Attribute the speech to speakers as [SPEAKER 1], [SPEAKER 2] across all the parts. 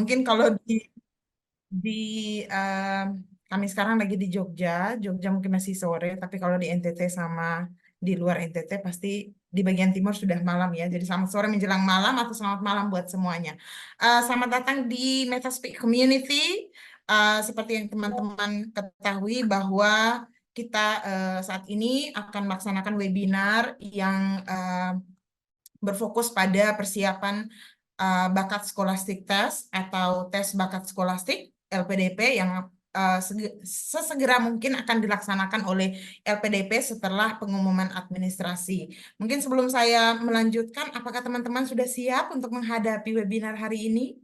[SPEAKER 1] Mungkin kalau di kami sekarang lagi di Jogja, Jogja mungkin masih sore, tapi kalau di NTT sama di luar NTT pasti di bagian timur sudah malam ya. Jadi selamat sore menjelang malam atau selamat malam buat semuanya. Selamat datang di Metaspeak Community. Seperti yang teman-teman ketahui bahwa kita saat ini akan melaksanakan webinar yang berfokus pada persiapan bakat scholastic test atau tes bakat skolastik LPDP yang sesegera mungkin akan dilaksanakan oleh LPDP setelah pengumuman administrasi. Mungkin sebelum saya melanjutkan, apakah teman-teman sudah siap untuk menghadapi webinar hari ini?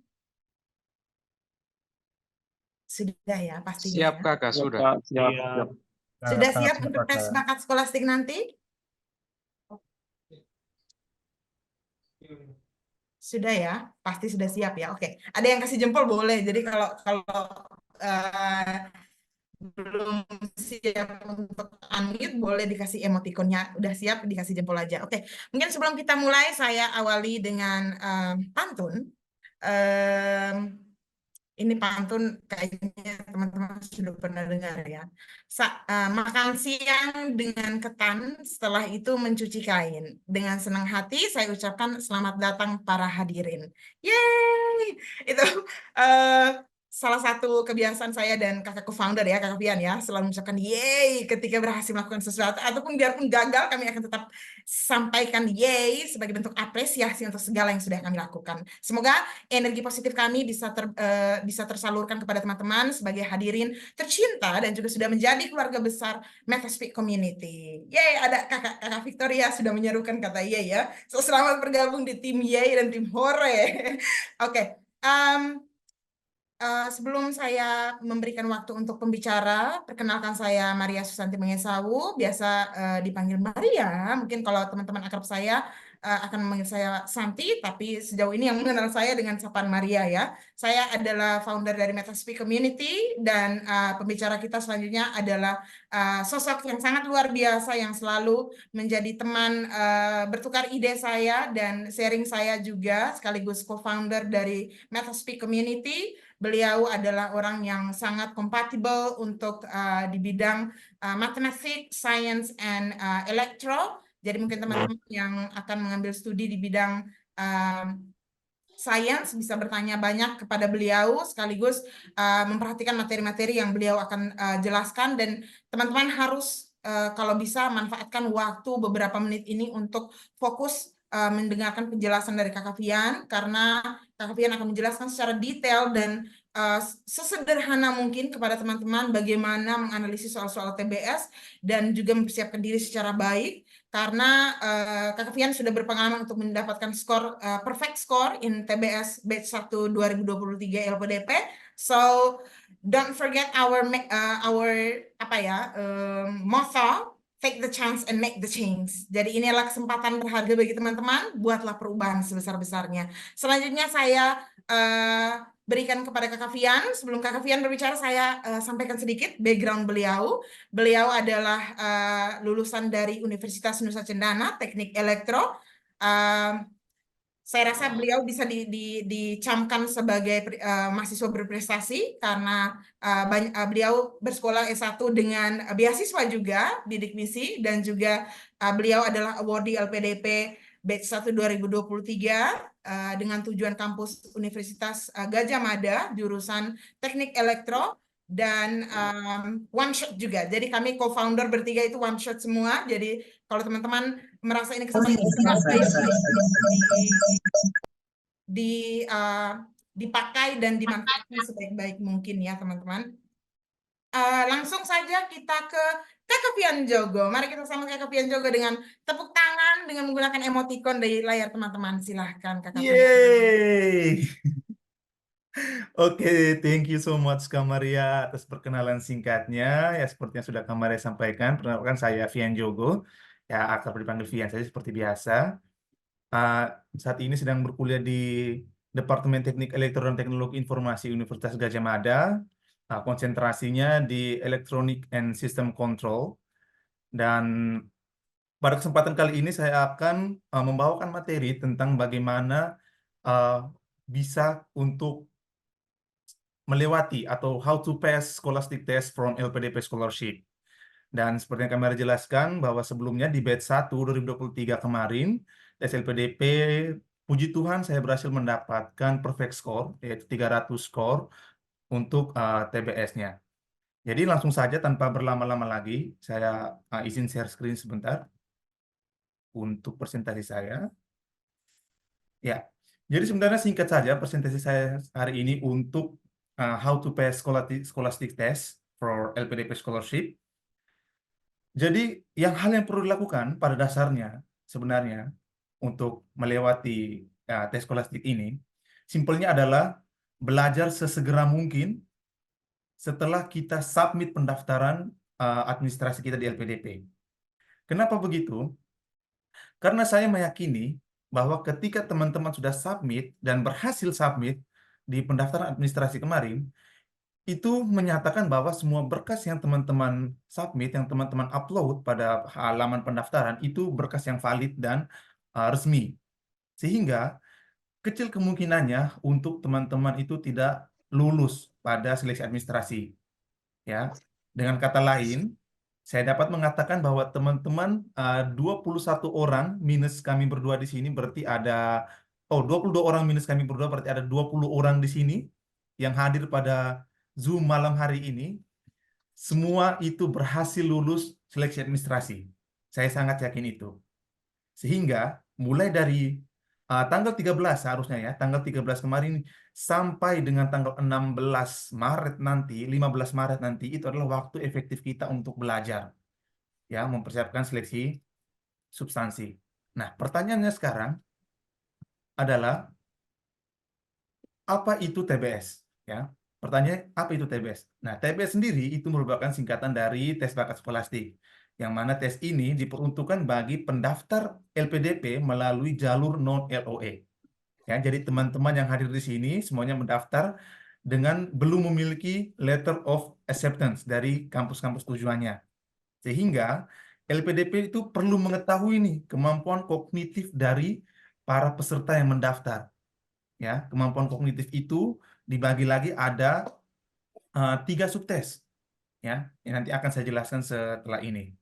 [SPEAKER 1] Sudah ya, pastinya
[SPEAKER 2] Siap
[SPEAKER 1] ya.
[SPEAKER 2] kakak,
[SPEAKER 3] Siap,
[SPEAKER 2] sudah.
[SPEAKER 3] Kak. Siap,
[SPEAKER 4] Iya,
[SPEAKER 3] siap.
[SPEAKER 1] Sudah
[SPEAKER 3] Sangat
[SPEAKER 1] siap
[SPEAKER 3] siap,
[SPEAKER 1] untuk tes
[SPEAKER 3] Kak.
[SPEAKER 1] bakat skolastik nanti? Sudah ya, pasti sudah siap ya. Oke, ada yang kasih jempol boleh. Jadi kalau kalau eh, belum siap untuk unmute, boleh dikasih emotikonnya. Udah siap, dikasih jempol aja. Oke, mungkin sebelum kita mulai, saya awali dengan pantun. Em, ini pantun kayaknya teman-teman sudah pernah dengar ya. Makan siang dengan ketan, setelah itu mencuci kain. Dengan senang hati saya ucapkan selamat datang para hadirin. Yeay! Itu eh, salah satu kebiasaan saya dan kakakku founder ya, Kakak Pian ya, selalu mengucapkan yeay ketika berhasil melakukan sesuatu, ataupun biarpun gagal, kami akan tetap sampaikan yeay sebagai bentuk apresiasi untuk segala yang sudah kami lakukan. Semoga energi positif kami bisa tersalurkan kepada teman-teman sebagai hadirin tercinta dan juga sudah menjadi keluarga besar Metaspeak Community. Yeay, ada kakak Victoria sudah menyerukan kata yeay ya. So, selamat bergabung di tim yeay dan tim hore. Oke, sebelum saya memberikan waktu untuk pembicara, perkenalkan saya Maria Susanti Mengesawu, biasa dipanggil Maria. Mungkin kalau teman-teman akrab saya akan memanggil saya Santi, tapi sejauh ini yang mengenal saya dengan sapaan Maria ya. Saya adalah founder dari Metaspeak Community dan pembicara kita selanjutnya adalah sosok yang sangat luar biasa yang selalu menjadi teman bertukar ide saya dan sharing saya juga, sekaligus co-founder dari Metaspeak Community. Beliau adalah orang yang sangat kompatibel untuk di bidang matematik, science, and electro. Jadi mungkin teman-teman yang akan mengambil studi di bidang science bisa bertanya banyak kepada beliau, sekaligus memperhatikan materi-materi yang beliau akan jelaskan. Dan teman-teman harus kalau bisa manfaatkan waktu beberapa menit ini untuk fokus mendengarkan penjelasan dari Kakak Fian, karena Kakak Fian akan menjelaskan secara detail dan sesederhana mungkin kepada teman-teman bagaimana menganalisis soal-soal TBS dan juga mempersiapkan diri secara baik, karena Kakak Fian sudah berpengalaman untuk mendapatkan skor perfect score in TBS batch 1 2023 LPDP. So don't forget our apa ya motto, take the chance and make the change. Jadi ini adalah kesempatan berharga bagi teman-teman, buatlah perubahan sebesar-besarnya. Selanjutnya saya berikan kepada Kakak Fian. Sebelum Kakak Fian berbicara, saya sampaikan sedikit background beliau. Beliau adalah lulusan dari Universitas Nusa Cendana, Teknik Elektro. Saya rasa beliau bisa dicamkan sebagai mahasiswa berprestasi karena beliau bersekolah S1 dengan beasiswa juga, bidik misi, dan juga beliau adalah awardee LPDP batch 1 2023 dengan tujuan kampus Universitas Gajah Mada, jurusan Teknik Elektro, dan one shot juga. Jadi kami co-founder bertiga itu one shot semua. Jadi kalau teman-teman merasa ini kesempatan dipakai dan dimanfaatkan sebaik-baik mungkin ya teman-teman. Langsung saja kita ke Kakak Pian Jogo. Mari kita sama Kakak Pian Jogo dengan tepuk tangan dengan menggunakan emoticon dari layar teman-teman. Silahkan Kakak Pian.
[SPEAKER 3] Yeay. Oke, thank you so much Kak Maria atas perkenalan singkatnya. Ya, seperti yang sudah Kak Maria sampaikan, perkenalkan saya Fian Jogo. Ya, akrab dipanggil Fian saja seperti biasa. Saat ini sedang berkuliah di Departemen Teknik Elektro dan Teknologi Informasi Universitas Gajah Mada. Konsentrasinya di Electronic and System Control. Dan pada kesempatan kali ini saya akan membawakan materi tentang bagaimana bisa untuk melewati atau how to pass scholastic test from LPDP scholarship. Dan seperti yang kami jelaskan bahwa sebelumnya di batch 1 2023 kemarin, tes LPDP, puji Tuhan saya berhasil mendapatkan perfect score, yaitu 300 score untuk TBS-nya. Jadi langsung saja tanpa berlama-lama lagi, saya izin share screen sebentar untuk presentasi saya. Ya, jadi sebenarnya singkat saja presentasi saya hari ini untuk how to pass scholastic test for LPDP scholarship. Jadi hal yang perlu dilakukan pada dasarnya sebenarnya untuk melewati tes skolastik ini, simpelnya adalah belajar sesegera mungkin setelah kita submit pendaftaran administrasi kita di LPDP. Kenapa begitu? Karena saya meyakini bahwa ketika teman-teman sudah submit dan berhasil submit di pendaftaran administrasi kemarin, itu menyatakan bahwa semua berkas yang teman-teman submit, yang teman-teman upload pada halaman pendaftaran, itu berkas yang valid dan resmi. Sehingga kecil kemungkinannya untuk teman-teman itu tidak lulus pada seleksi administrasi. Ya, dengan kata lain, saya dapat mengatakan bahwa teman-teman 21 orang minus kami berdua di sini berarti ada 22 orang minus kami berdua berarti ada 20 orang di sini yang hadir pada Zoom malam hari ini. Semua itu berhasil lulus seleksi administrasi. Saya sangat yakin itu. Sehingga mulai dari tanggal 13 seharusnya ya, tanggal 13 kemarin sampai dengan tanggal 16 Maret nanti, 15 Maret nanti, itu adalah waktu efektif kita untuk belajar, ya, mempersiapkan seleksi substansi. Nah, pertanyaannya sekarang adalah, apa itu TBS? Ya, pertanyaan apa itu TBS? Nah, TBS sendiri itu merupakan singkatan dari tes bakat skolastik, yang mana tes ini diperuntukkan bagi pendaftar LPDP melalui jalur non-LOE. Ya, jadi teman-teman yang hadir di sini semuanya mendaftar dengan belum memiliki letter of acceptance dari kampus-kampus tujuannya. Sehingga LPDP itu perlu mengetahui nih kemampuan kognitif dari para peserta yang mendaftar. Ya, kemampuan kognitif itu dibagi lagi ada 3 subtes. Ya, yang nanti akan saya jelaskan setelah ini.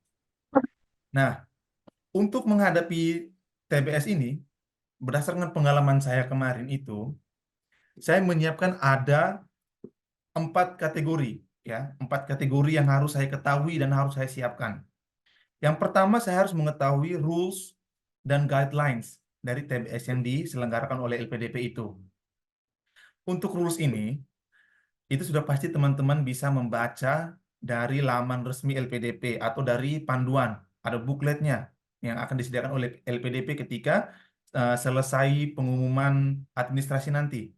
[SPEAKER 3] Nah, untuk menghadapi TBS ini, berdasarkan pengalaman saya kemarin itu, saya menyiapkan ada 4 kategori, ya, 4 kategori yang harus saya ketahui dan harus saya siapkan. Yang pertama, saya harus mengetahui rules dan guidelines dari TBS yang diselenggarakan oleh LPDP itu. Untuk rules ini, itu sudah pasti teman-teman bisa membaca dari laman resmi LPDP atau dari panduan, ada bukletnya yang akan disediakan oleh LPDP ketika selesai pengumuman administrasi nanti.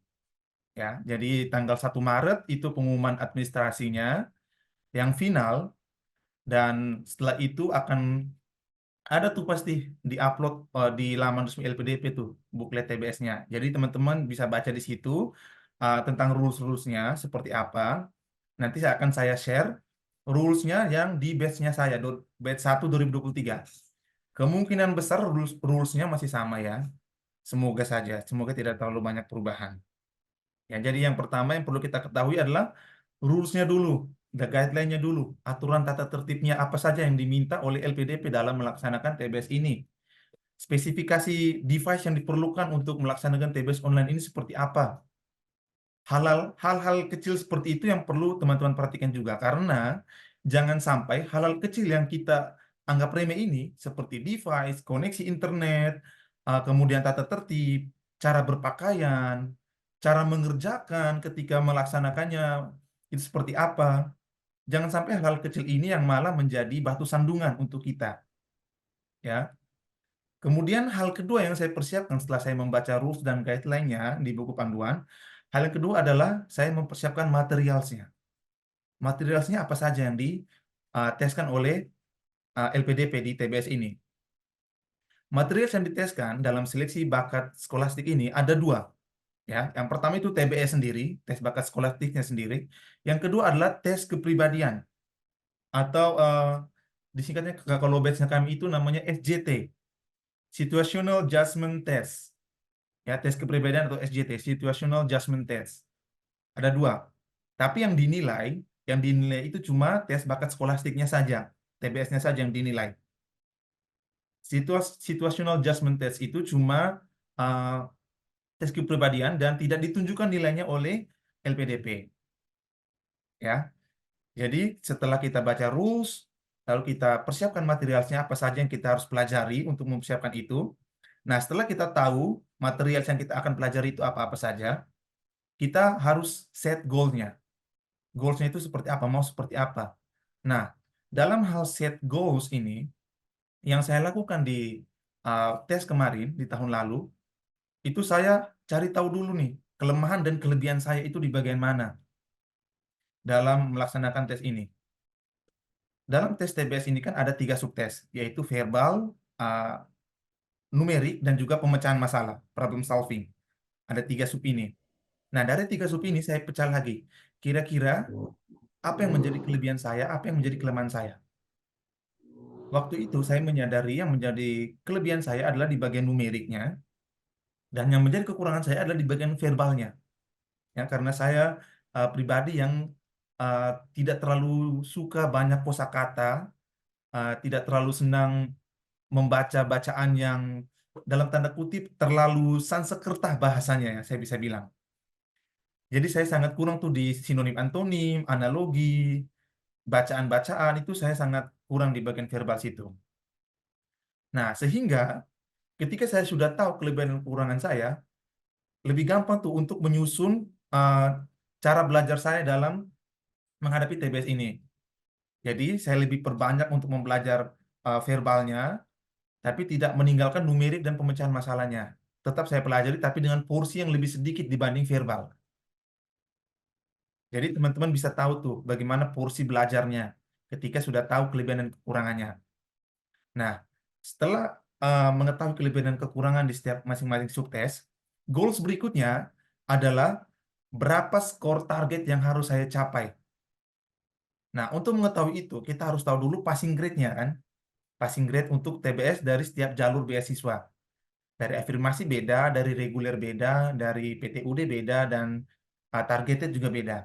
[SPEAKER 3] Ya, jadi tanggal 1 Maret itu pengumuman administrasinya yang final, dan setelah itu akan ada tuh pasti di-upload di laman resmi LPDP tuh buklet TBS-nya. Jadi teman-teman bisa baca di situ tentang rules-rulesnya seperti apa. Nanti akan saya share rules-nya yang di batch-nya saya, batch 1 2023. Kemungkinan besar rules-nya masih sama ya. Semoga saja, semoga tidak terlalu banyak perubahan. Ya, jadi yang pertama yang perlu kita ketahui adalah rules-nya dulu, the guideline-nya dulu, aturan tata tertibnya apa saja yang diminta oleh LPDP dalam melaksanakan TBS ini. Spesifikasi device yang diperlukan untuk melaksanakan TBS online ini seperti apa. Hal-hal kecil seperti itu yang perlu teman-teman perhatikan juga, karena jangan sampai hal-hal kecil yang kita anggap remeh ini, seperti device, koneksi internet, kemudian tata tertib, cara berpakaian, cara mengerjakan ketika melaksanakannya itu seperti apa. Jangan sampai hal-hal kecil ini yang malah menjadi batu sandungan untuk kita. Ya. Kemudian hal kedua yang saya persiapkan setelah saya membaca rules dan guideline-nya di buku panduan, hal yang kedua adalah saya mempersiapkan materialsnya. Materialsnya apa saja yang diteskan oleh LPDP di TBS ini. Material yang diteskan dalam seleksi bakat skolastik ini ada 2. Ya, yang pertama itu TBS sendiri, tes bakat skolastiknya sendiri. Yang kedua adalah tes kepribadian atau disingkatnya kalau batch kami itu namanya SJT, Situational Judgment Test. Ya, tes kepribadian atau SJT, Situational Judgment Test. Ada 2. Tapi yang dinilai itu cuma tes bakat skolastiknya saja, TBS-nya saja yang dinilai. Situational Judgment Test itu cuma uh, tes kepribadian dan tidak ditunjukkan nilainya oleh LPDP. Ya, jadi setelah kita baca rules, lalu kita persiapkan materialnya apa saja yang kita harus pelajari untuk mempersiapkan itu. Nah, setelah kita tahu material yang kita akan pelajari itu apa-apa saja, kita harus set goal-nya. Goals-nya itu seperti apa, mau seperti apa. Nah, dalam hal set goals ini, yang saya lakukan di tes kemarin, di tahun lalu, itu saya cari tahu dulu nih, kelemahan dan kelebihan saya itu di bagian mana dalam melaksanakan tes ini. Dalam tes TBS ini kan ada 3 subtes, yaitu verbal, uh, numerik, dan juga pemecahan masalah, problem solving. Ada 3 sub ini. Nah, dari 3 sub ini saya pecah lagi. Kira-kira apa yang menjadi kelebihan saya, apa yang menjadi kelemahan saya. Waktu itu saya menyadari yang menjadi kelebihan saya adalah di bagian numeriknya, dan yang menjadi kekurangan saya adalah di bagian verbalnya. Ya, karena saya pribadi yang uh, tidak terlalu suka banyak kosakata, tidak terlalu senang membaca bacaan yang dalam tanda kutip terlalu sansekerta bahasanya, ya saya bisa bilang. Jadi saya sangat kurang tuh di sinonim antonim, analogi, bacaan-bacaan itu saya sangat kurang di bagian verbal situ. Nah, sehingga ketika saya sudah tahu kelebihan dan kekurangan saya, lebih gampang tuh untuk menyusun uh, cara belajar saya dalam menghadapi TBS ini. Jadi saya lebih perbanyak untuk mempelajar verbalnya, tapi tidak meninggalkan numerik dan pemecahan masalahnya. Tetap saya pelajari, tapi dengan porsi yang lebih sedikit dibanding verbal. Jadi teman-teman bisa tahu tuh bagaimana porsi belajarnya ketika sudah tahu kelebihan dan kekurangannya. Nah, setelah mengetahui kelebihan dan kekurangan di setiap masing-masing subtes, goals berikutnya adalah berapa skor target yang harus saya capai. Nah, untuk mengetahui itu, kita harus tahu dulu passing grade-nya kan. Passing grade untuk TBS dari setiap jalur beasiswa. Dari afirmasi beda, dari reguler beda, dari PTUD beda, dan targeted juga beda.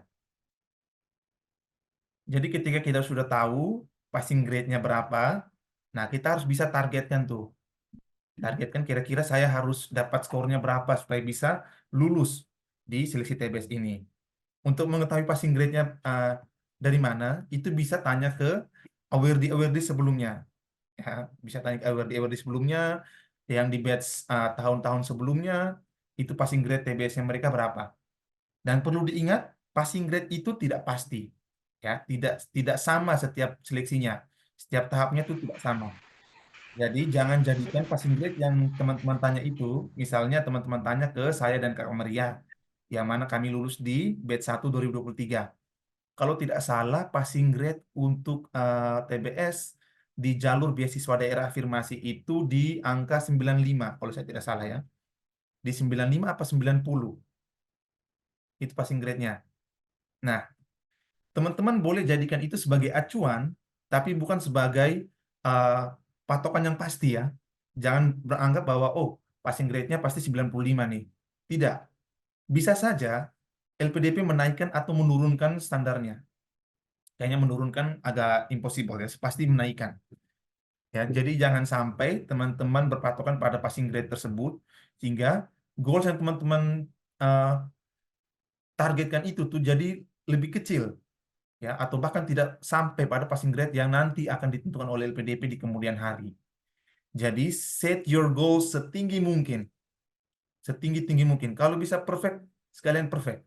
[SPEAKER 3] Jadi ketika kita sudah tahu passing grade-nya berapa, nah kita harus bisa targetkan tuh. Targetkan kira-kira saya harus dapat skornya berapa supaya bisa lulus di seleksi TBS ini. Untuk mengetahui passing grade-nya dari mana, itu bisa tanya ke awardee sebelumnya. Ya, bisa tanya ke awardee sebelumnya, yang di batch tahun-tahun sebelumnya, itu passing grade TBS-nya mereka berapa. Dan perlu diingat, passing grade itu tidak pasti. Ya, tidak sama setiap seleksinya. Setiap tahapnya itu tidak sama. Jadi jangan jadikan passing grade yang teman-teman tanya itu, misalnya teman-teman tanya ke saya dan Kak Maria, yang mana kami lulus di batch 1 2023. Kalau tidak salah, passing grade untuk TBS di jalur beasiswa daerah afirmasi itu di angka 95, kalau saya tidak salah ya. Di 95 apa 90, itu passing grade-nya. Nah, teman-teman boleh jadikan itu sebagai acuan, tapi bukan sebagai uh, patokan yang pasti ya. Jangan beranggap bahwa, oh, passing grade-nya pasti 95 nih. Tidak. Bisa saja LPDP menaikkan atau menurunkan standarnya. Kayaknya menurunkan agak impossible ya, pasti menaikkan. Ya, jadi jangan sampai teman-teman berpatokan pada passing grade tersebut, sehingga goals yang teman-teman uh, targetkan itu tuh jadi lebih kecil, ya, atau bahkan tidak sampai pada passing grade yang nanti akan ditentukan oleh LPDP di kemudian hari. Jadi set your goals setinggi-tinggi mungkin. Kalau bisa perfect, sekalian perfect.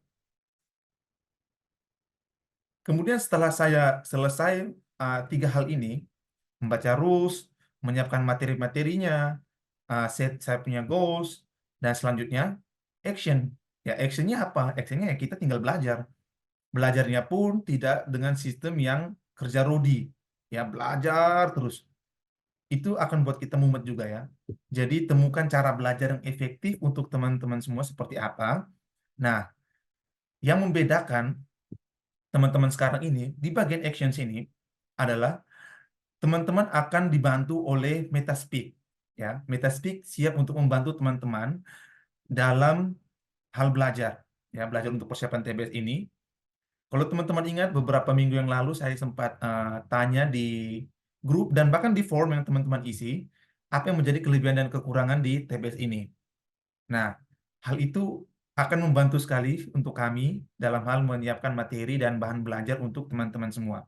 [SPEAKER 3] Kemudian setelah saya selesai 3 hal ini, membaca rules, menyiapkan materi-materinya, set saya punya goals, dan selanjutnya action. Ya, actionnya apa? Actionnya ya kita tinggal belajar. Belajarnya pun tidak dengan sistem yang kerja rodi. Ya, belajar terus. Itu akan buat kita mumet juga ya. Jadi temukan cara belajar yang efektif untuk teman-teman semua seperti apa. Nah, yang membedakan teman-teman sekarang ini di bagian actions ini adalah teman-teman akan dibantu oleh Metaspeak. Ya, Metaspeak siap untuk membantu teman-teman dalam hal belajar. Ya, belajar untuk persiapan TBS ini. Kalau teman-teman ingat beberapa minggu yang lalu saya sempat tanya di grup dan bahkan di forum yang teman-teman isi, apa yang menjadi kelebihan dan kekurangan di TBS ini. Nah, hal itu akan membantu sekali untuk kami dalam hal menyiapkan materi dan bahan belajar untuk teman-teman semua.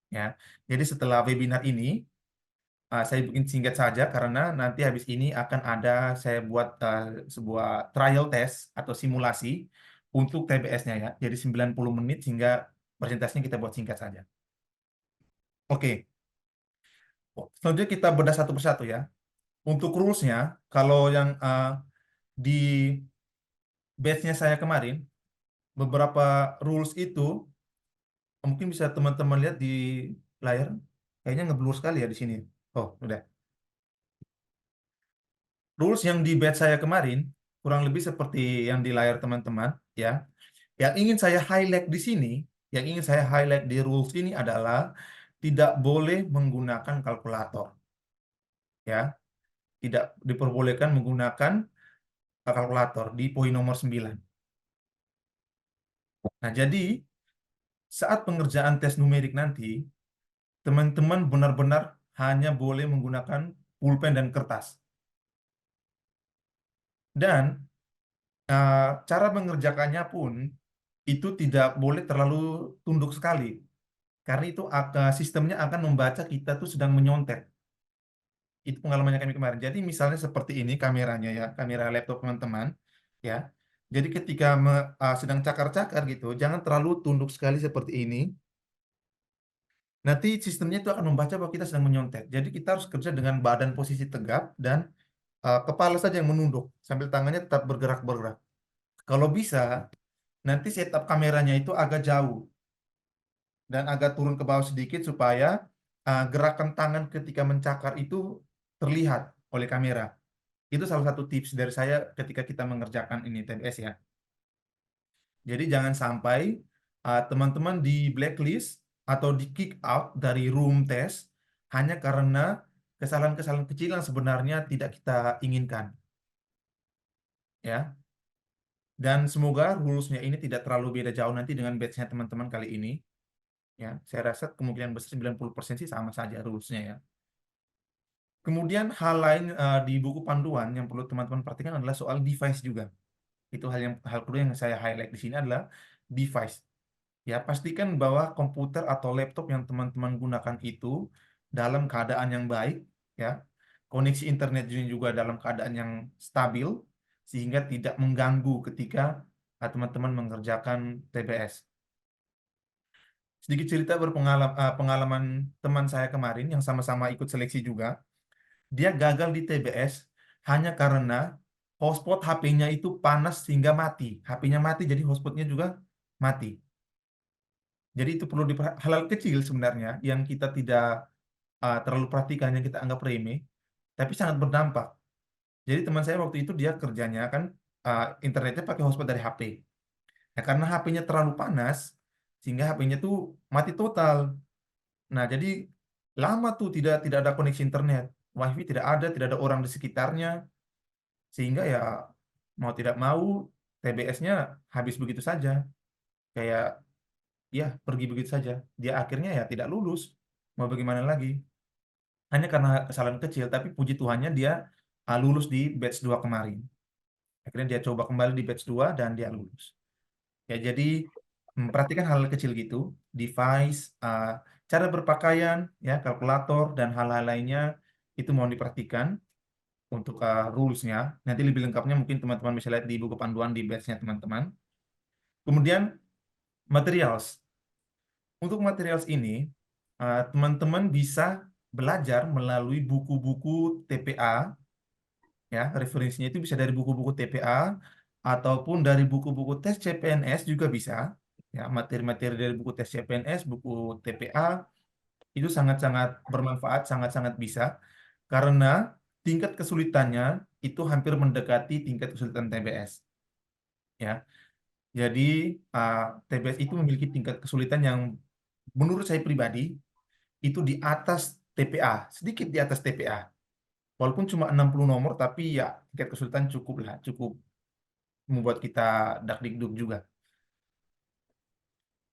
[SPEAKER 3] Ya, jadi setelah webinar ini, saya bikin singkat saja karena nanti habis ini akan ada saya buat sebuah trial test atau simulasi untuk TBS-nya ya. Jadi 90 menit sehingga presentasinya kita buat singkat saja. Oke, selanjutnya kita bedah satu persatu ya. Untuk rules-nya, kalau yang di batch-nya saya kemarin, beberapa rules itu mungkin bisa teman-teman lihat di layar. Kayaknya ngeblur sekali ya di sini. Oh, udah. Rules yang di batch saya kemarin kurang lebih seperti yang di layar teman-teman ya. Yang ingin saya highlight di sini, yang ingin saya highlight di rules ini adalah tidak boleh menggunakan kalkulator ya. Tidak diperbolehkan menggunakan kalkulator di poin nomor 9. Nah, jadi saat pengerjaan tes numerik nanti, teman-teman benar-benar hanya boleh menggunakan pulpen dan kertas. Dan cara mengerjakannya pun itu tidak boleh terlalu tunduk sekali. Karena itu sistemnya akan membaca kita tuh sedang menyontek. Itu pengalamannya kami kemarin. Jadi misalnya seperti ini kameranya ya, kamera laptop teman-teman ya. Jadi ketika sedang cakar-cakar gitu, jangan terlalu tunduk sekali seperti ini. Nanti sistemnya itu akan membaca bahwa kita sedang menyontek. Jadi kita harus kerja dengan badan posisi tegap dan kepala saja yang menunduk sambil tangannya tetap bergerak-bergerak. Kalau bisa, nanti setup kameranya itu agak jauh dan agak turun ke bawah sedikit supaya gerakan tangan ketika mencakar itu terlihat oleh kamera. Itu salah satu tips dari saya ketika kita mengerjakan ini TBS ya. Jadi jangan sampai teman-teman di blacklist atau di kick out dari room test hanya karena kesalahan-kesalahan kecil yang sebenarnya tidak kita inginkan. Ya. Dan semoga rules-nya ini tidak terlalu beda jauh nanti dengan batch-nya teman-teman kali ini. Ya, saya rasa kemungkinan besar 90% sih sama saja rules-nya ya. Kemudian hal lain di buku panduan yang perlu teman-teman perhatikan adalah soal device juga. Itu hal kedua yang saya highlight di sini adalah device. Ya, pastikan bahwa komputer atau laptop yang teman-teman gunakan itu dalam keadaan yang baik, ya. Koneksi internet juga dalam keadaan yang stabil sehingga tidak mengganggu ketika teman-teman mengerjakan TBS. Sedikit cerita pengalaman teman saya kemarin yang sama-sama ikut seleksi juga. Dia gagal di TBS hanya karena hotspot HP-nya itu panas sehingga mati. HP-nya mati jadi hotspotnya juga mati. Jadi itu perlu hal kecil sebenarnya yang kita tidak terlalu perhatikan, yang kita anggap remeh, tapi sangat berdampak. Jadi teman saya waktu itu dia kerjanya kan internetnya pakai hotspot dari HP. Ya, karena HP-nya terlalu panas, sehingga HP-nya tuh mati total. Nah, jadi lama tuh tidak ada koneksi internet, WiFi tidak ada orang di sekitarnya, sehingga ya mau tidak mau TBS-nya habis begitu saja, kayak ya pergi begitu saja. Dia akhirnya ya tidak lulus. Mau bagaimana lagi? Hanya karena kesalahan kecil, tapi puji Tuhannya dia lulus di batch 2 kemarin. Akhirnya dia coba kembali di batch 2 dan dia lulus. Ya, jadi perhatikan hal kecil gitu, device, cara berpakaian, ya, kalkulator dan hal-hal lainnya itu mau diperhatikan untuk rules-nya. Nanti lebih lengkapnya mungkin teman-teman bisa lihat di buku panduan di batch-nya teman-teman. Kemudian materials. Untuk materials ini, teman-teman bisa belajar melalui buku-buku TPA, ya, referensinya itu bisa dari buku-buku TPA ataupun dari buku-buku tes CPNS juga bisa. Ya, materi-materi dari buku tes CPNS, buku TPA itu sangat-sangat bermanfaat, sangat-sangat bisa karena tingkat kesulitannya itu hampir mendekati tingkat kesulitan TBS. Ya, jadi uh, TBS itu memiliki tingkat kesulitan yang menurut saya pribadi itu di atas TPA, sedikit di atas TPA. Walaupun cuma 60 nomor, tapi ya tingkat kesulitan cukup lah, cukup membuat kita dakdikduk juga.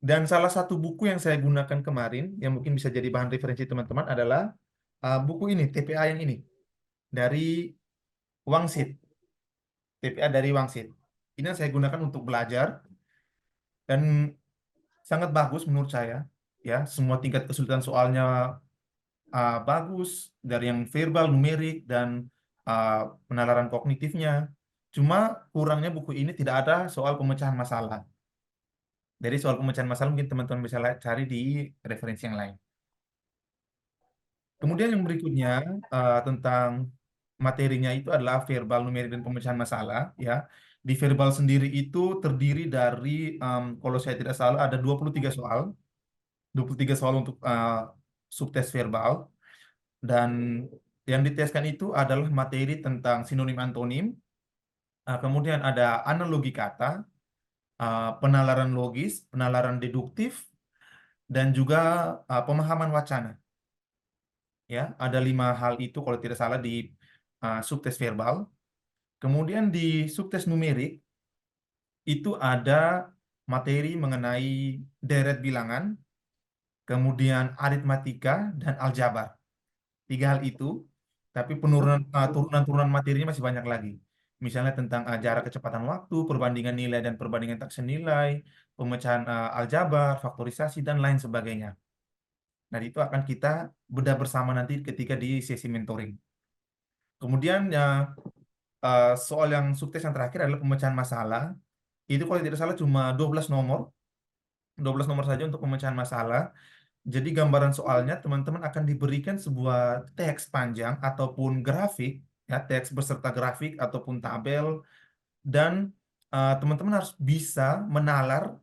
[SPEAKER 3] Dan salah satu buku yang saya gunakan kemarin, yang mungkin bisa jadi bahan referensi teman-teman adalah buku ini, TPA yang ini, dari Wangsit. TPA dari Wangsit. Ini yang saya gunakan untuk belajar, dan sangat bagus menurut saya. Ya, semua tingkat kesulitan soalnya bagus, dari yang verbal, numerik, dan uh, penalaran kognitifnya. Cuma kurangnya buku ini tidak ada soal pemecahan masalah. Dari soal pemecahan masalah mungkin teman-teman bisa cari di referensi yang lain. Kemudian yang berikutnya tentang materinya itu adalah verbal, numerik, dan pemecahan masalah. Ya, di verbal sendiri itu terdiri dari kalau saya tidak salah ada 23 soal, 23 soal untuk subtes verbal, dan yang diteskan itu adalah materi tentang sinonim antonim, kemudian ada analogi kata, penalaran logis, penalaran deduktif, dan juga pemahaman wacana. Ya, ada 5 hal itu kalau tidak salah di subtes verbal. Kemudian di subtes numerik itu ada materi mengenai deret bilangan, kemudian aritmatika, dan aljabar. 3 hal itu, tapi penurunan turunan-turunan materinya masih banyak lagi. Misalnya tentang jarak kecepatan waktu, perbandingan nilai dan perbandingan tak senilai, pemecahan aljabar, faktorisasi, dan lain sebagainya. Nah, itu akan kita bedah bersama nanti ketika di sesi mentoring. Kemudian soal yang sukses yang terakhir adalah pemecahan masalah. Itu kalau tidak salah cuma 12 nomor. 12 nomor saja untuk pemecahan masalah. Jadi gambaran soalnya teman-teman akan diberikan sebuah teks panjang ataupun grafik, ya, teks beserta grafik ataupun tabel, dan teman-teman harus bisa menalar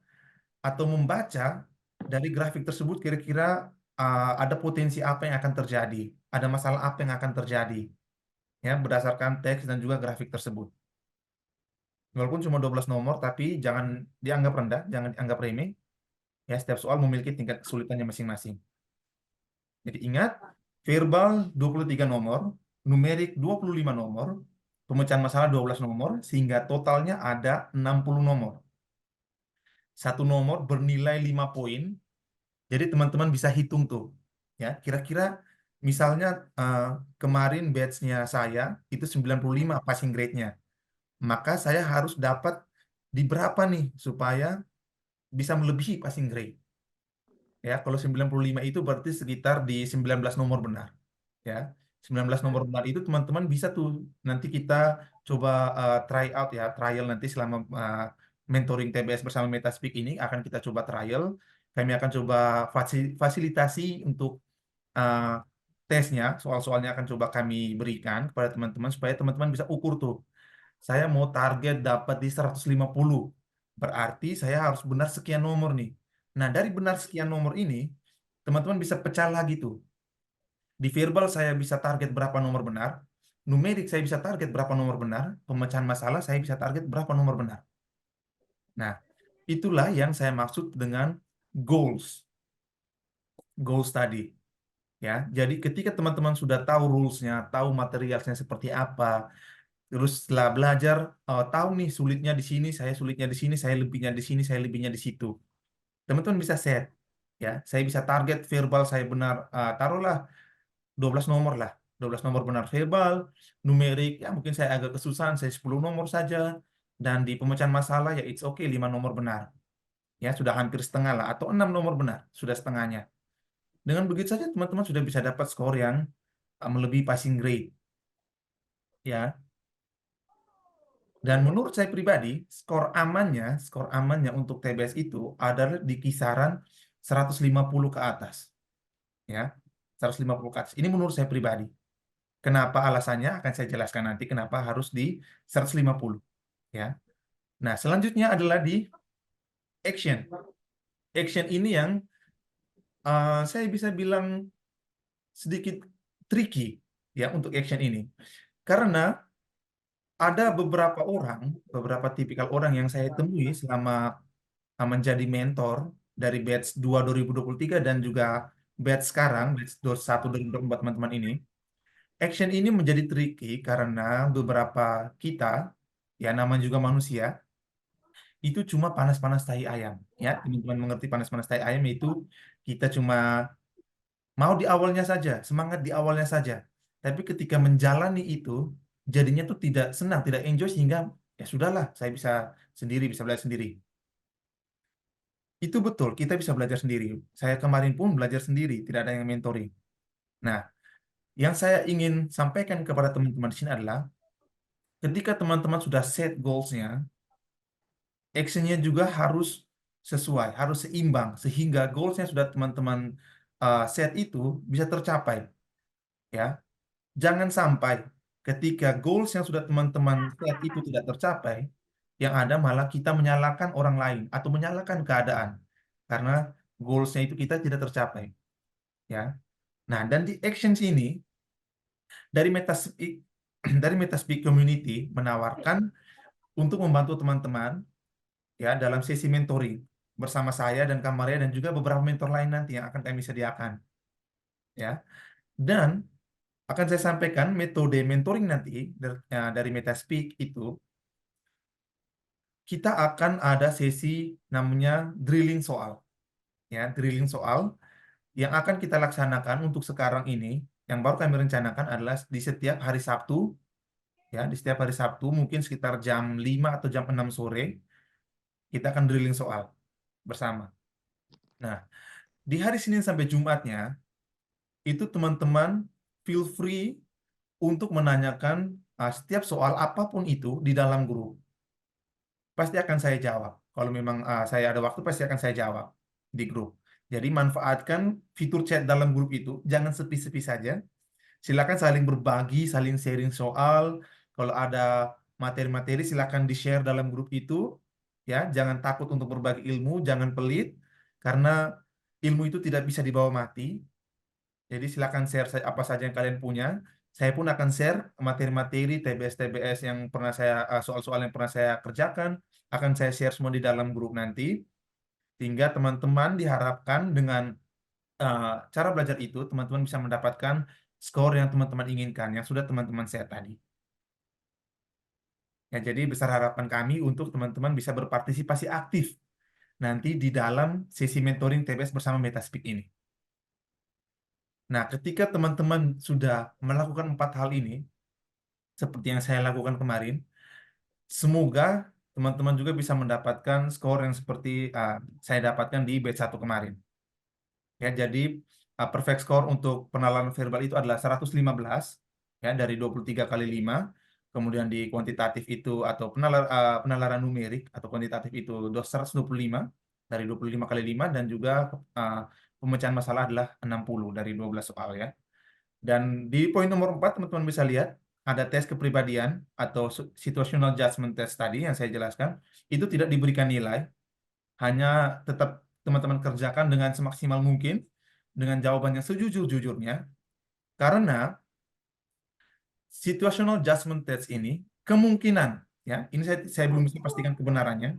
[SPEAKER 3] atau membaca dari grafik tersebut kira-kira ada potensi apa yang akan terjadi, ada masalah apa yang akan terjadi, ya, berdasarkan teks dan juga grafik tersebut. Walaupun cuma 12 nomor, tapi jangan dianggap rendah, jangan dianggap remeh. Ya, setiap soal memiliki tingkat kesulitannya masing-masing. Jadi ingat, verbal 23 nomor, numerik 25 nomor, pemecahan masalah 12 nomor, sehingga totalnya ada 60 nomor. Satu nomor bernilai 5 poin, jadi teman-teman bisa hitung tuh. Ya, kira-kira misalnya eh, kemarin batch-nya saya itu 95 passing grade-nya. Maka saya harus dapat di berapa nih supaya bisa melebihi passing grade. Ya, kalau 95 itu berarti sekitar di 19 nomor benar. Ya, 19 nomor benar itu teman-teman bisa tuh nanti kita coba try out ya, trial nanti selama mentoring TBS bersama Metaspeak ini akan kita coba trial. Kami akan coba fasilitasi untuk uh, tesnya, soal-soalnya akan coba kami berikan kepada teman-teman supaya teman-teman bisa ukur tuh. Saya mau target dapat di 150. Berarti saya harus benar sekian nomor nih. Nah, dari benar sekian nomor ini, teman-teman bisa pecah lagi tuh. Di verbal saya bisa target berapa nomor benar, numerik saya bisa target berapa nomor benar, pemecahan masalah saya bisa target berapa nomor benar. Nah, itulah yang saya maksud dengan goals. Goals tadi. Ya, jadi ketika teman-teman sudah tahu rules-nya, tahu materialnya seperti apa, terus setelah belajar, tahu nih sulitnya di sini, saya sulitnya di sini, saya lebihnya di sini, saya lebihnya di situ. Teman-teman bisa set, ya, saya bisa target verbal saya benar, taruhlah 12 nomor lah, 12 nomor benar verbal, numerik, ya mungkin saya agak kesusahan, saya 10 nomor saja, dan di pemecahan masalah ya it's okay, 5 nomor benar. Ya, sudah hampir setengah lah, atau 6 nomor benar, sudah setengahnya. Dengan begitu saja teman-teman sudah bisa dapat skor yang melebihi passing grade. Ya, dan menurut saya pribadi, skor amannya untuk TBS itu adalah di kisaran 150 ke atas. Ya, 150 ke atas. Ini menurut saya pribadi. Kenapa alasannya akan saya jelaskan nanti kenapa harus di 150. Ya. Nah, selanjutnya adalah di action. Action ini yang saya bisa bilang sedikit tricky ya untuk action ini. Karena ada beberapa tipikal orang yang saya temui selama menjadi mentor dari batch 2 2023 dan juga batch sekarang, batch 21 2024 teman-teman ini. Action ini menjadi tricky karena beberapa kita, ya namanya juga manusia, itu cuma panas-panas tahi ayam. Ya, teman-teman mengerti panas-panas tahi ayam itu kita cuma mau di awalnya saja, semangat di awalnya saja. Tapi ketika menjalani itu, jadinya tuh tidak senang, tidak enjoy sehingga ya sudahlah, saya bisa sendiri, bisa belajar sendiri. Itu betul, kita bisa belajar sendiri. Saya kemarin pun belajar sendiri, tidak ada yang mentoring. Nah, yang saya ingin sampaikan kepada teman-teman di sini adalah ketika teman-teman sudah set goals-nya, actionnya juga harus sesuai, harus seimbang, sehingga goals yang sudah teman-teman set itu bisa tercapai. Ya, jangan sampai ketika goals yang sudah teman-teman set itu tidak tercapai, yang ada malah kita menyalahkan orang lain atau menyalahkan keadaan karena goals-nya itu kita tidak tercapai. Ya, nah dan di action sini dari Metaspeak dari Metaspeak Community menawarkan untuk membantu teman-teman ya dalam sesi mentoring bersama saya dan Kamaria dan juga beberapa mentor lain nanti yang akan kami sediakan ya. Dan akan saya sampaikan metode mentoring nanti dari Metaspeak itu kita akan ada sesi namanya drilling soal ya, drilling soal yang akan kita laksanakan untuk sekarang ini yang baru kami rencanakan adalah di setiap hari Sabtu ya, di setiap hari Sabtu mungkin sekitar jam 5 atau jam 6 sore kita akan drilling soal bersama. Nah, di hari Senin sampai Jumatnya itu teman-teman feel free untuk menanyakan setiap soal apapun itu di dalam grup. Pasti akan saya jawab. Kalau memang saya ada waktu, pasti akan saya jawab di grup. Jadi manfaatkan fitur chat dalam grup itu, jangan sepi-sepi saja. Silakan saling berbagi, saling sharing soal. Kalau ada materi-materi, silakan di-share dalam grup itu. Ya, jangan takut untuk berbagi ilmu, jangan pelit, karena ilmu itu tidak bisa dibawa mati. Jadi silakan share apa saja yang kalian punya. Saya pun akan share materi-materi TBS-TBS yang pernah saya soal-soal yang pernah saya kerjakan akan saya share semua di dalam grup nanti. Sehingga teman-teman diharapkan dengan cara belajar itu teman-teman bisa mendapatkan skor yang teman-teman inginkan yang sudah teman-teman share tadi. Ya, jadi besar harapan kami untuk teman-teman bisa berpartisipasi aktif nanti di dalam sesi mentoring TBS bersama Metaspeak ini. Nah, ketika teman-teman sudah melakukan 4 hal ini, seperti yang saya lakukan kemarin, semoga teman-teman juga bisa mendapatkan skor yang seperti saya dapatkan di batch 1 kemarin. Ya, jadi perfect score untuk penalaran verbal itu adalah 115 ya dari 23 kali 5. Kemudian di kuantitatif itu atau penalaran numerik atau kuantitatif itu 125 dari 25 kali 5 dan juga pemecahan masalah adalah 60 dari 12 soal ya. Dan di poin nomor 4 teman-teman bisa lihat ada tes kepribadian atau situational judgment test tadi yang saya jelaskan itu tidak diberikan nilai, hanya tetap teman-teman kerjakan dengan semaksimal mungkin dengan jawaban yang sejujur-jujurnya karena situational judgment test ini kemungkinan ya ini saya belum bisa pastikan kebenarannya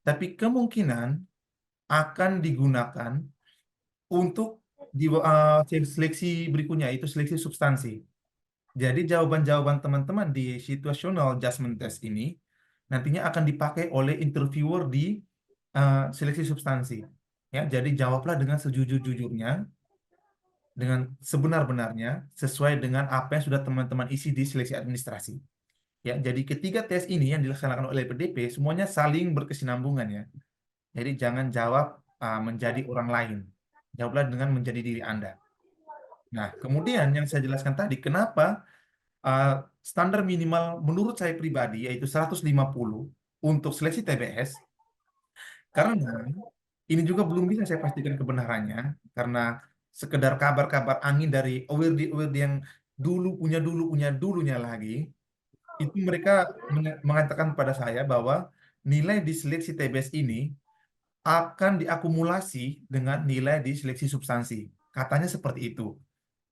[SPEAKER 3] tapi kemungkinan akan digunakan untuk di seleksi berikutnya itu seleksi substansi. Jadi jawaban-jawaban teman-teman di situational judgment test ini nantinya akan dipakai oleh interviewer di seleksi substansi. Ya, jadi jawablah dengan sejujur-jujurnya, dengan sebenar-benarnya, sesuai dengan apa yang sudah teman-teman isi di seleksi administrasi. Ya, jadi ketiga tes ini yang dilaksanakan oleh PDP semuanya saling berkesinambungan ya. Jadi jangan jawab menjadi orang lain. Jawablah dengan menjadi diri Anda. Nah, kemudian yang saya jelaskan tadi, kenapa uh, standar minimal menurut saya pribadi yaitu 150 untuk seleksi TBS karena ini juga belum bisa saya pastikan kebenarannya karena sekedar kabar-kabar angin dari award yang dulu punya dulunya lagi itu mereka mengatakan pada saya bahwa nilai di seleksi TBS ini akan diakumulasi dengan nilai di seleksi substansi. Katanya seperti itu.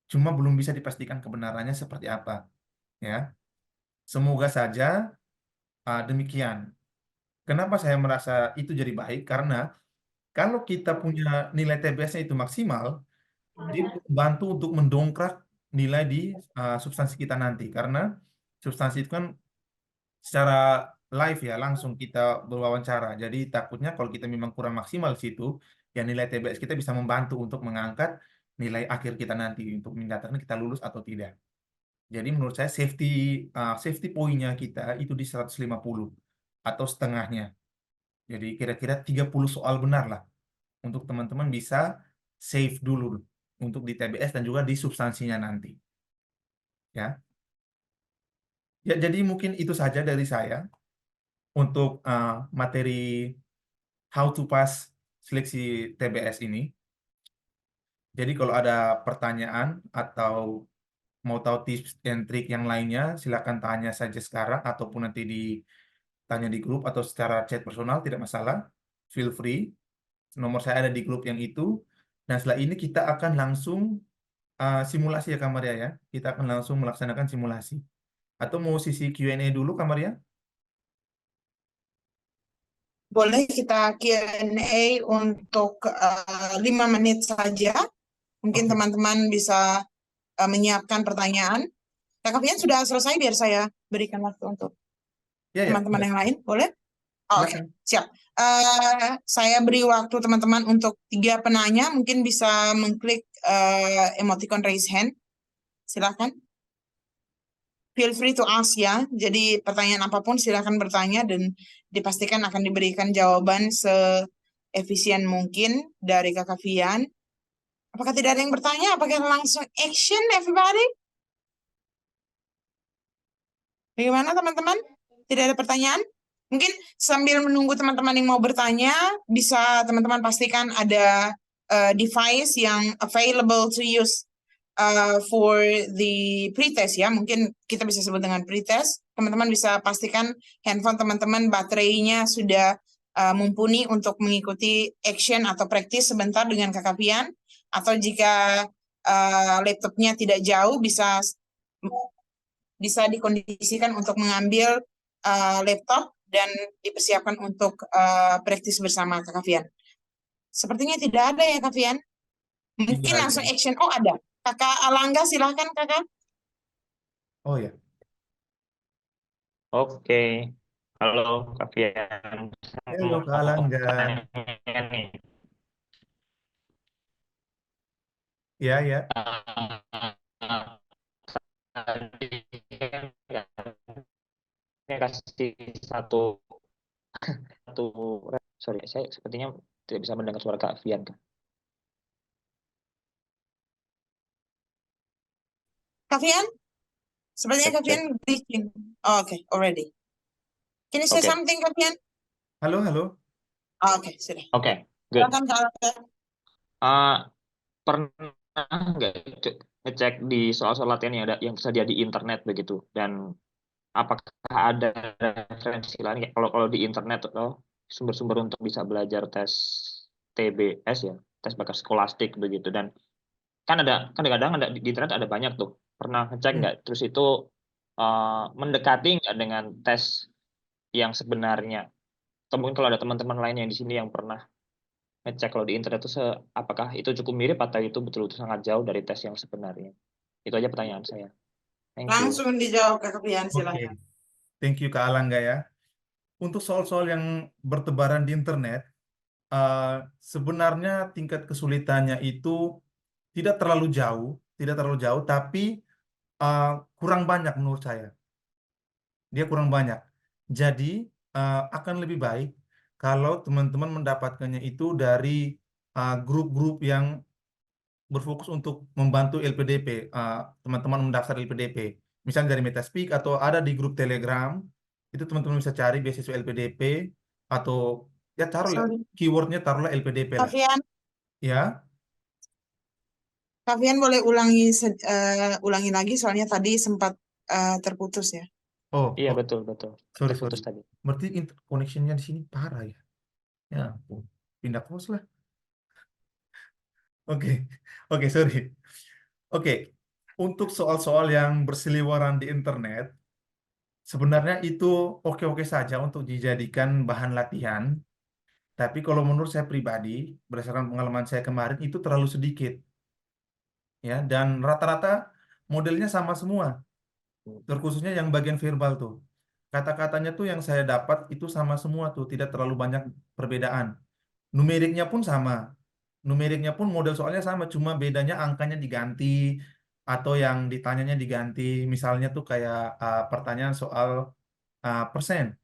[SPEAKER 3] Cuma belum bisa dipastikan kebenarannya seperti apa, ya. Semoga saja demikian. Kenapa saya merasa itu jadi baik? Karena kalau kita punya nilai TBS-nya itu maksimal, dia membantu untuk mendongkrak nilai di substansi kita nanti. Karena substansi itu kan secara live ya, langsung kita berwawancara. Jadi takutnya kalau kita memang kurang maksimal di situ, ya nilai TBS kita bisa membantu untuk mengangkat nilai akhir kita nanti untuk menyatakan kita lulus atau tidak. Jadi menurut saya safety poinnya kita itu di 150 atau setengahnya. Jadi kira-kira 30 soal benar lah untuk teman-teman bisa save dulu untuk di TBS dan juga di substansinya nanti. Ya, ya jadi mungkin itu saja dari saya untuk materi how to pass seleksi TBS ini. Jadi kalau ada pertanyaan atau mau tahu tips dan trik yang lainnya, silakan tanya saja sekarang ataupun nanti ditanya di grup atau secara chat personal, tidak masalah. Feel free. Nomor saya ada di grup yang itu. Dan setelah ini kita akan langsung simulasi ya Kamaria ya. Kita akan langsung melaksanakan simulasi. Atau mau sisi Q&A dulu Kamaria?
[SPEAKER 1] Boleh kita Q&A untuk 5 menit saja. Mungkin
[SPEAKER 3] Oke.
[SPEAKER 1] teman-teman bisa menyiapkan pertanyaan. Kak Kavian sudah selesai, biar saya berikan waktu untuk
[SPEAKER 3] Ya ya,
[SPEAKER 1] teman-teman
[SPEAKER 3] sudah.
[SPEAKER 1] yang lain. Boleh? Oh, oke,
[SPEAKER 3] Silakan.
[SPEAKER 1] siap. Saya beri waktu teman-teman untuk 3 penanya. Mungkin bisa mengklik emoticon raise hand. Silakan. Feel free to ask ya. Jadi pertanyaan apapun silakan bertanya dan dipastikan akan diberikan jawaban seefisien mungkin dari Kak Kavian. Apakah tidak ada yang bertanya? Apakah langsung action everybody? Bagaimana teman-teman? Tidak ada pertanyaan? Mungkin sambil menunggu teman-teman yang mau bertanya, bisa teman-teman pastikan ada device yang available to use for the pretest ya. Mungkin kita bisa sebut dengan pretest. Teman-teman bisa pastikan handphone teman-teman baterainya sudah mumpuni untuk mengikuti action atau practice sebentar dengan Kak Kavian. Atau jika laptopnya tidak jauh, bisa dikondisikan untuk mengambil laptop dan dipersiapkan untuk praktis bersama Kak Kavian. Sepertinya tidak ada ya Kak Kavian.
[SPEAKER 3] Tidak
[SPEAKER 1] Mungkin langsung
[SPEAKER 3] ada.
[SPEAKER 1] action. Oh, ada. Kakak Alangga, silahkan Kakak.
[SPEAKER 3] Oh ya.
[SPEAKER 2] Oke, halo Kak Fian,
[SPEAKER 3] Halo Kak
[SPEAKER 2] mau
[SPEAKER 3] Alangga.
[SPEAKER 2] tanya nih,
[SPEAKER 3] Ya ya.
[SPEAKER 2] eh, tadi kan saya kasih satu satu, sorry, saya sepertinya tidak bisa mendengar suara Kak Fian, Kak.
[SPEAKER 1] Kavian, sepertinya
[SPEAKER 2] Cek cek.
[SPEAKER 1] Kavian glitching. Oh, oke, already. Can you say
[SPEAKER 2] Oke,
[SPEAKER 1] something, Kavian?
[SPEAKER 3] Halo, halo.
[SPEAKER 1] Oh, oke, sudah.
[SPEAKER 2] oke, good.
[SPEAKER 1] Silakan Kak Alangga.
[SPEAKER 2] Eh, Pernah nggak ngecek di soal-soal latihan yang ada yang tersedia di internet begitu, dan apakah ada referensi lain kayak kalau kalau di internet atau sumber-sumber untuk bisa belajar tes TBS ya, tes bakat skolastik begitu, dan kan ada, kan kadang-kadang ada di internet ada banyak tuh, pernah ngecek
[SPEAKER 3] Hmm.
[SPEAKER 2] nggak terus itu mendekati nggak dengan tes yang sebenarnya, atau mungkin kalau ada teman-teman lain yang di sini yang pernah ngecek kalau di internet itu apakah itu cukup mirip atau itu betul-betul sangat jauh dari tes yang sebenarnya. Itu aja pertanyaan saya. Thank you.
[SPEAKER 1] Langsung dijawab Kak Kavian,
[SPEAKER 3] Oke.
[SPEAKER 1] silahkan.
[SPEAKER 3] Thank you Kak Alangga ya. Untuk soal-soal yang bertebaran di internet, eh, sebenarnya tingkat kesulitannya itu tidak terlalu jauh, tapi eh, kurang banyak menurut saya. Dia kurang banyak. Jadi akan lebih baik kalau teman-teman mendapatkannya itu dari grup-grup yang berfokus untuk membantu LPDP, teman-teman mendaftar LPDP. Misalnya dari Metaspeak atau ada di grup Telegram, itu teman-teman bisa cari beasiswa LPDP atau ya taruhlah
[SPEAKER 1] Sorry.
[SPEAKER 3] keywordnya taruhlah LPDP lah.
[SPEAKER 1] Kavian,
[SPEAKER 3] Ya,
[SPEAKER 1] Kavian boleh ulangi lagi soalnya tadi sempat terputus ya.
[SPEAKER 3] oh,
[SPEAKER 2] Iya
[SPEAKER 3] oh,
[SPEAKER 2] betul betul.
[SPEAKER 3] sorry sorry.
[SPEAKER 2] Terputus tadi.
[SPEAKER 3] Berarti connectionnya di sini parah ya. Ya ampun, pindah kos lah. Oke, oke sorry. Oke, untuk soal-soal yang berseliweran di internet, sebenarnya itu oke-oke saja untuk dijadikan bahan latihan. Tapi kalau menurut saya pribadi, berdasarkan pengalaman saya kemarin, itu terlalu sedikit. Ya, dan rata-rata modelnya sama semua, terkhususnya yang bagian verbal tuh. kata-katanya tuh yang saya dapat itu sama semua tuh, tidak terlalu banyak perbedaan. Numeriknya pun sama. Numeriknya pun model soalnya sama, cuma bedanya angkanya diganti atau yang ditanyanya diganti. Misalnya tuh kayak pertanyaan soal persen.